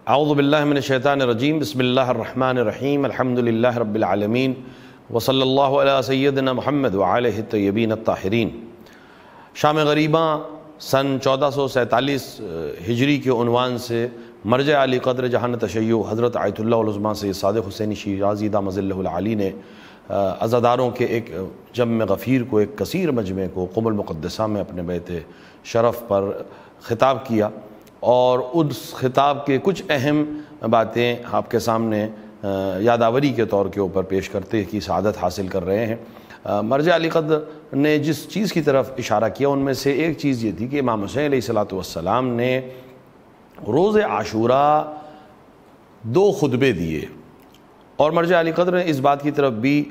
اعوذ باللہ من الشیطان الرجیم، بسم اللہ الرحمن الرحیم، الحمدللہ رب العالمین، وصلی اللہ علی سیدنا محمد وآلہ الطیبین الطاہرین۔ شام غریباں سن 1447 ہجری کے عنوان سے مرجع علی قدر جہان تشیع حضرت آیت اللہ العظمیٰ سید صادق حسینی شیرازی دامہ ظلہ العالی نے عزاداروں کے ایک جمع غفیر کو، ایک کثیر مجمع کو قم المقدسہ میں اپنے بیت شرف پر خطاب کیا، اور اس خطاب کے کچھ اہم باتیں آپ کے سامنے یادآوری کے طور کے اوپر پیش کرتے کی سعادت حاصل کر رہے ہیں۔ مرجع علی قدر نے جس چیز کی طرف اشارہ کیا ان میں سے ایک چیز یہ تھی کہ امام حسین علیہ السلام نے روز عاشوراء 2 خطبے دیے، اور مرجع علی قدر نے اس بات کی طرف بھی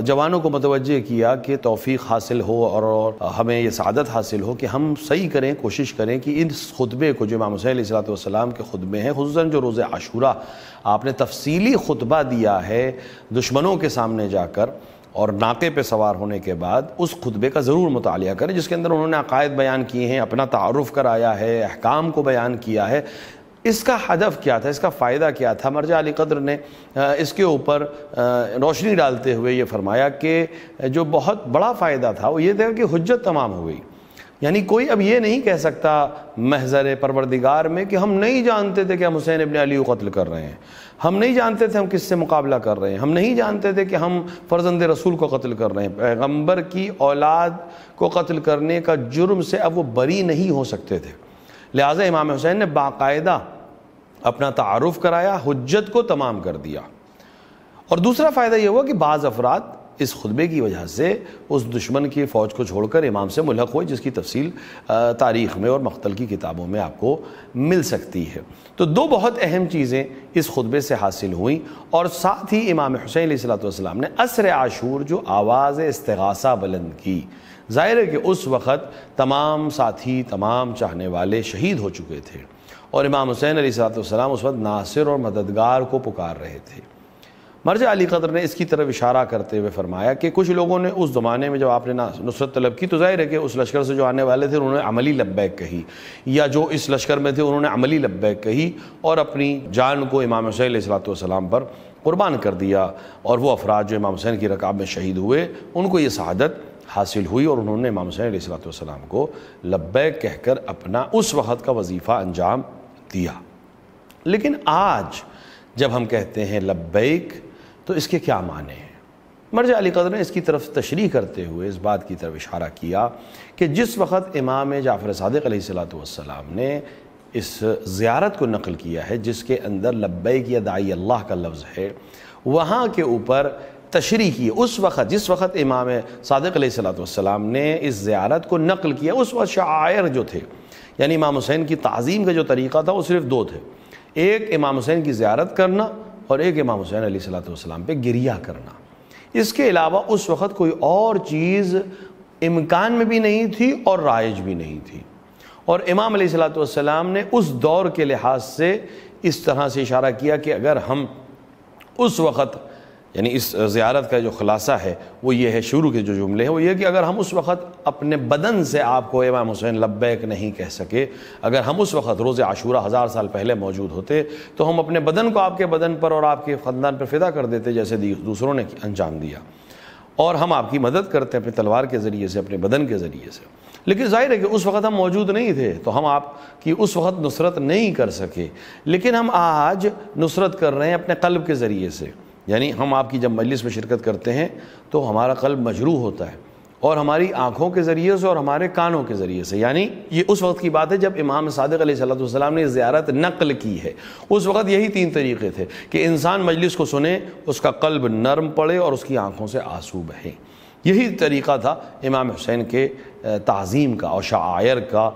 جوانوں کو متوجہ کیا کہ توفیق حاصل ہو اور ہمیں یہ سعادت حاصل ہو کہ ہم صحیح کریں، کوشش کریں کہ اس خطبے کو جو امام حسین علیہ السلام کے خطبے ہیں، خصوصاً جو روز عاشوراء آپ نے تفصیلی خطبہ دیا ہے دشمنوں کے سامنے جا کر اور ناقے پہ سوار ہونے کے بعد، اس خطبے کا ضرور مطالعہ کریں، جس کے اندر انہوں نے عقائد بیان کیے ہیں، اپنا تعارف کرایا ہے، احکام کو بیان کیا ہے۔ اس کا ہدف کیا تھا، اس کا فائدہ کیا تھا؟ مرجع علی قدر نے اس کے اوپر روشنی ڈالتے ہوئے یہ فرمایا کہ جو بہت بڑا فائدہ تھا وہ یہ تھا کہ حجت تمام ہو گئی۔ یعنی کوئی اب یہ نہیں کہہ سکتا محضر پروردگار میں کہ ہم نہیں جانتے تھے کہ ہم حسین ابن علی کو قتل کر رہے ہیں، ہم نہیں جانتے تھے ہم کس سے مقابلہ کر رہے ہیں، ہم نہیں جانتے تھے کہ ہم فرزند رسول کو قتل کر رہے ہیں۔ پیغمبر کی اولاد کو قتل کرنے کا جرم سے اب وہ بری نہیں ہو سکتے تھے، لہٰذا امام حسین نے باقاعدہ اپنا تعارف کرایا، حجت کو تمام کر دیا۔ اور دوسرا فائدہ یہ ہوا کہ بعض افراد اس خطبے کی وجہ سے اس دشمن کی فوج کو چھوڑ کر امام سے ملحق ہوئے، جس کی تفصیل تاریخ میں اور مقتل کی کتابوں میں آپ کو مل سکتی ہے۔ تو 2 بہت اہم چیزیں اس خطبے سے حاصل ہوئیں، اور ساتھ ہی امام حسین علیہ السلام نے عصر عاشور جو آواز استغاثہ بلند کی، ظاہر ہے کہ اس وقت تمام ساتھی، تمام چاہنے والے شہید ہو چکے تھے، اور امام حسین علیہ السلام اس وقت ناصر اور مددگار کو پکار رہے تھے۔ مرجع علی قدر نے اس کی طرف اشارہ کرتے ہوئے فرمایا کہ کچھ لوگوں نے اس زمانے میں جب آپ نے نصرت طلب کی تو ظاہر ہے کہ اس لشکر سے جو آنے والے تھے انہوں نے عملی لبیک کہی، یا جو اس لشکر میں تھے انہوں نے عملی لبیک کہی اور اپنی جان کو امام حسین علیہ السلام پر قربان کر دیا، اور وہ افراد جو امام حسین کی رکاب میں شہید ہوئے ان کو یہ سعادت حاصل ہوئی، اور انہوں نے امام حسین علیہ السلام کو لبیک کہہ کر اپنا اس وقت کا وظیفہ انجام دیا۔ لیکن آج جب ہم کہتے ہیں لبیک تو اس کے کیا معنی ہیں؟ مرجع علی قدر نے اس کی طرف تشریح کرتے ہوئے اس بات کی طرف اشارہ کیا کہ جس وقت امام جعفر صادق علیہ السلام نے اس زیارت کو نقل کیا ہے جس کے اندر لبیک یا داعی اللہ کا لفظ ہے، وہاں کے اوپر تشریح کی اس وقت جس وقت امام صادق علیہ السلام نے اس زیارت کو نقل کیا، اس وقت شعائر جو تھے، یعنی امام حسین کی تعظیم کا جو طریقہ تھا وہ صرف 2 تھے، ایک امام حسین کی زیارت کرنا اور ایک امام حسین علیہ السلام پہ گریہ کرنا۔ اس کے علاوہ اس وقت کوئی اور چیز امکان میں بھی نہیں تھی اور رائج بھی نہیں تھی، اور امام علیہ السلام نے اس دور کے لحاظ سے اس طرح سے اشارہ کیا کہ اگر ہم اس وقت، یعنی اس زیارت کا جو خلاصہ ہے وہ یہ ہے، شروع کے جو جملے ہیں وہ یہ کہ اگر ہم اس وقت اپنے بدن سے آپ کو امام حسین لبیک نہیں کہہ سکے، اگر ہم اس وقت روز عاشوراء 1000 سال پہلے موجود ہوتے تو ہم اپنے بدن کو آپ کے بدن پر اور آپ کے خاندان پر فدا کر دیتے جیسے دوسروں نے انجام دیا، اور ہم آپ کی مدد کرتے ہیں اپنی تلوار کے ذریعے سے، اپنے بدن کے ذریعے سے۔ لیکن ظاہر ہے کہ اس وقت ہم موجود نہیں تھے تو ہم آپ کی اس وقت نصرت نہیں کر سکے، لیکن ہم آج نصرت کر رہے ہیں اپنے قلب کے ذریعے سے، یعنی ہم آپ کی جب مجلس میں شرکت کرتے ہیں تو ہمارا قلب مجروح ہوتا ہے، اور ہماری آنکھوں کے ذریعے سے اور ہمارے کانوں کے ذریعے سے، یعنی یہ اس وقت کی بات ہے جب امام صادق علیہ السلام نے زیارت نقل کی ہے۔ اس وقت یہی 3 طریقے تھے کہ انسان مجلس کو سنے، اس کا قلب نرم پڑے اور اس کی آنکھوں سے آنسو بہیں، یہی طریقہ تھا امام حسین کے تعظیم کا اور شعائر کا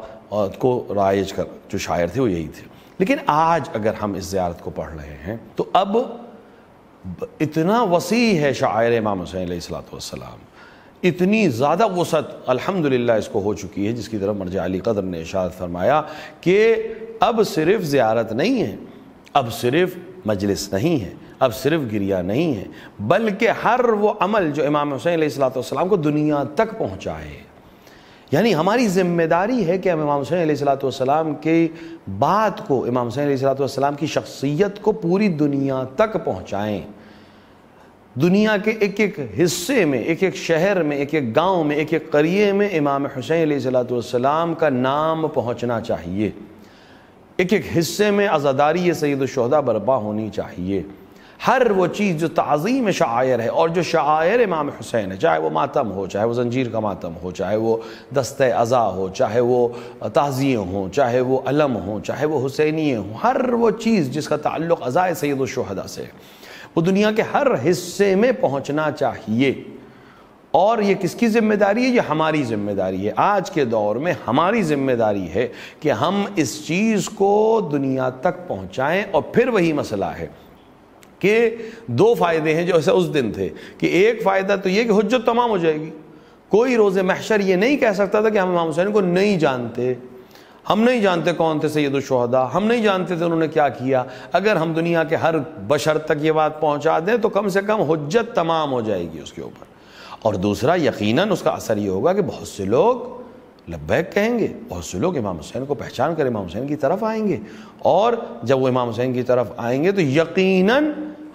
کو رائج کر، جو شاعر تھے وہ یہی تھے۔ لیکن آج اگر ہم اس زیارت کو پڑھ رہے ہیں تو اب اتنا وسیع ہے شعائر امام حسین علیہ السلام، اتنی زیادہ وسعت الحمدللہ اس کو ہو چکی ہے، جس کی طرف مرجع علی قدر نے اشارت فرمایا کہ اب صرف زیارت نہیں ہے، اب صرف مجلس نہیں ہے، اب صرف گریہ نہیں ہے، بلکہ ہر وہ عمل جو امام حسین علیہ السلام کو دنیا تک پہنچائے، یعنی ہماری ذمہ داری ہے کہ ہم امام حسین علیہ السلام کی بات کو، امام حسین علیہ السلام کی شخصیت کو پوری دنیا تک پہنچائیں. دنیا کے ایک ایک حصے میں، ایک ایک شہر میں، ایک ایک گاؤں میں، ایک ایک قریے میں امام حسین علیہ السلام کا نام پہنچنا چاہیے. ایک ایک حصے میں عزاداری سید الشہداء برپا ہونی چاہیے. ہر وہ چیز جو تعظیم شعائر ہے اور جو شعائر امام حسین ہے، چاہے وہ ماتم ہو، چاہے وہ زنجیر کا ماتم ہو، چاہے وہ دستہ عزا ہو، چاہے وہ تعزیے ہوں، چاہے وہ علم ہوں، چاہے وہ حسینیے ہوں، ہر وہ چیز جس کا تعلق عزائے سید الشہداء سے، وہ دنیا کے ہر حصے میں پہنچنا چاہیے. اور یہ کس کی ذمہ داری ہے؟ یہ ہماری ذمہ داری ہے. آج کے دور میں ہماری ذمہ داری ہے کہ ہم اس چیز کو دنیا تک پہنچائیں. اور پھر وہی مسئلہ ہے کہ دو فائدے ہیں جو ایسے اس دن تھے، کہ ایک فائدہ تو یہ کہ حجت تمام ہو جائے گی. کوئی روز محشر یہ نہیں کہہ سکتا تھا کہ ہم امام حسین کو نہیں جانتے، ہم نہیں جانتے کون تھے سید الشہداء، ہم نہیں جانتے تھے انہوں نے کیا کیا. اگر ہم دنیا کے ہر بشر تک یہ بات پہنچا دیں تو کم سے کم حجت تمام ہو جائے گی اس کے اوپر. اور دوسرا یقیناً اس کا اثر یہ ہوگا کہ بہت سے لوگ لبیک کہیں گے، بہت سے لوگ امام حسین کو پہچان کر امام حسین کی طرف آئیں گے. اور جب وہ امام حسین کی طرف آئیں گے تو یقیناً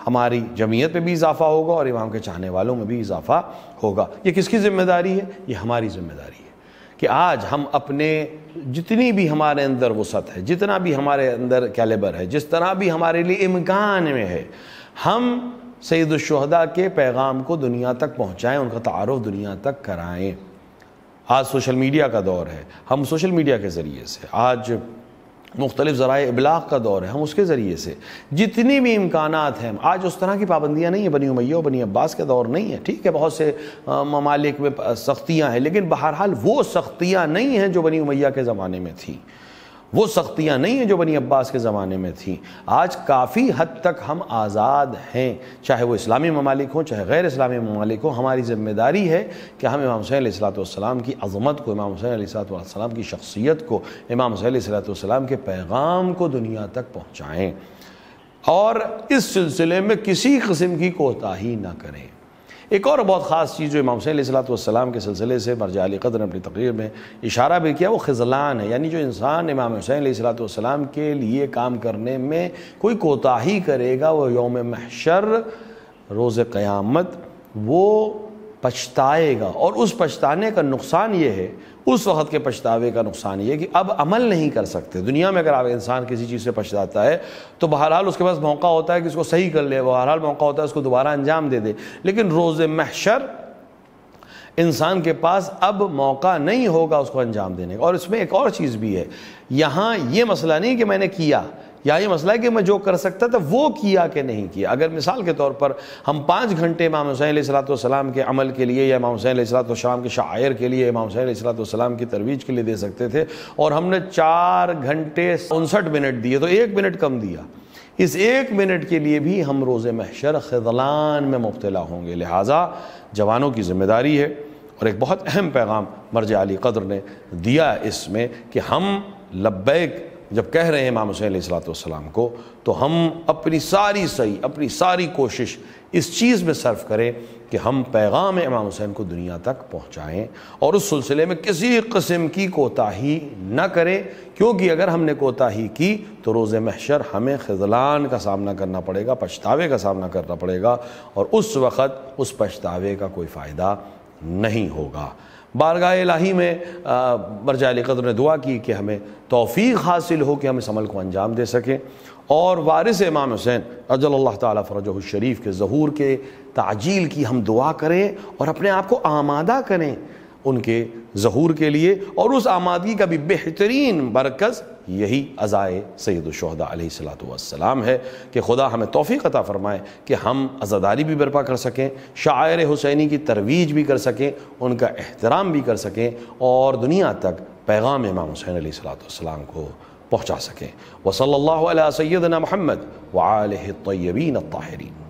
ہماری جمعیت پہ بھی اضافہ ہوگا اور امام کے چاہنے والوں میں بھی اضافہ ہوگا. یہ کس کی ذمہ داری ہے؟ یہ ہماری ذمہ داری ہے کہ آج ہم اپنے جتنی بھی ہمارے اندر وسعت ہے، جتنا بھی ہمارے اندر کیلیبر ہے، جس طرح بھی ہمارے لیے امکان میں ہے، ہم سید الشہداء کے پیغام کو دنیا تک پہنچائیں، ان کا تعارف دنیا تک کرائیں. آج سوشل میڈیا کا دور ہے، ہم سوشل میڈیا کے ذریعے سے، آج مختلف ذرائع ابلاغ کا دور ہے، ہم اس کے ذریعے سے جتنی بھی امکانات ہیں. آج اس طرح کی پابندیاں نہیں ہیں، بنی امیہ و بنی عباس کے دور نہیں ہے. ٹھیک ہے بہت سے ممالک میں سختیاں ہیں، لیکن بہرحال وہ سختیاں نہیں ہیں جو بنی امیہ کے زمانے میں تھیں، وہ سختیاں نہیں ہیں جو بنی عباس کے زمانے میں تھیں. آج کافی حد تک ہم آزاد ہیں، چاہے وہ اسلامی ممالک ہوں چاہے غیر اسلامی ممالک ہوں. ہماری ذمہ داری ہے کہ ہم امام حسین علیہ السلام کی عظمت کو، امام حسین علیہ السلام کی شخصیت کو، امام حسین علیہ السلام کے پیغام کو دنیا تک پہنچائیں اور اس سلسلے میں کسی قسم کی کوتاہی نہ کریں. ایک اور بہت خاص چیز جو امام حسین علیہ السلام کے سلسلے سے مرجع علی قدر نے اپنی تقریر میں اشارہ بھی کیا، وہ خذلان ہے. یعنی جو انسان امام حسین علیہ السلام کے لیے کام کرنے میں کوئی کوتاہی کرے گا، وہ یوم محشر روز قیامت وہ پچھتائے گا. اور اس پچھتانے کا نقصان یہ ہے، اس وقت کے پچھتاوے کا نقصان یہ ہے کہ اب عمل نہیں کر سکتے. دنیا میں اگر انسان کسی چیز سے پچھتاتا ہے تو بہرحال اس کے پاس موقع ہوتا ہے کہ اس کو صحیح کر لے، بہرحال موقع ہوتا ہے اس کو دوبارہ انجام دے دے. لیکن روز محشر انسان کے پاس اب موقع نہیں ہوگا اس کو انجام دینے کا. اور اس میں ایک اور چیز بھی ہے، یہاں یہ مسئلہ نہیں کہ میں نے کیا، یا یہ مسئلہ ہے کہ میں جو کر سکتا تھا وہ کیا کہ نہیں کیا. اگر مثال کے طور پر ہم 5 گھنٹے امام حسین علیہ السلام کے عمل کے لیے، یا امام حسین علیہ السلام کے شعائر کے لیے، امام حسین علیہ السلام کی ترویج کے لیے دے سکتے تھے، اور ہم نے 4 گھنٹے 59 منٹ دیے تو 1 منٹ کم دیا. اس 1 منٹ کے لیے بھی ہم روز محشر خذلان میں مبتلا ہوں گے. لہٰذا جوانوں کی ذمہ داری ہے، اور ایک بہت اہم پیغام مرجع علی قدر نے دیا اس میں کہ ہم لبیک جب کہہ رہے ہیں امام حسین علیہ السلام کو، تو ہم اپنی ساری کوشش اس چیز میں صرف کریں کہ ہم پیغام امام حسین کو دنیا تک پہنچائیں، اور اس سلسلے میں کسی قسم کی کوتاہی نہ کریں. کیونکہ اگر ہم نے کوتاہی کی تو روز محشر ہمیں خذلان کا سامنا کرنا پڑے گا، پچھتاوے کا سامنا کرنا پڑے گا، اور اس وقت اس پچھتاوے کا کوئی فائدہ نہیں ہوگا. بارگاہ الہی میں مرجع علی قدر نے دعا کی کہ ہمیں توفیق حاصل ہو کہ ہم اس عمل کو انجام دے سکیں، اور وارث امام حسین عجل اللہ تعالیٰ فرجہ الشریف کے ظہور کے تعجیل کی ہم دعا کریں اور اپنے آپ کو آمادہ کریں ان کے ظہور کے لیے. اور اس آمادگی کا بھی بہترین مرکز یہی عزائے سید الشہداء علیہ السلام ہے کہ خدا ہمیں توفیق عطا فرمائے کہ ہم عزاداری بھی برپا کر سکیں، شعائر حسینی کی ترویج بھی کر سکیں، ان کا احترام بھی کر سکیں، اور دنیا تک پیغام امام حسین علیہ السلام کو پہنچا سکیں. وصلی اللہ علی سیدنا محمد وآلہ الطیبین الطاہرین.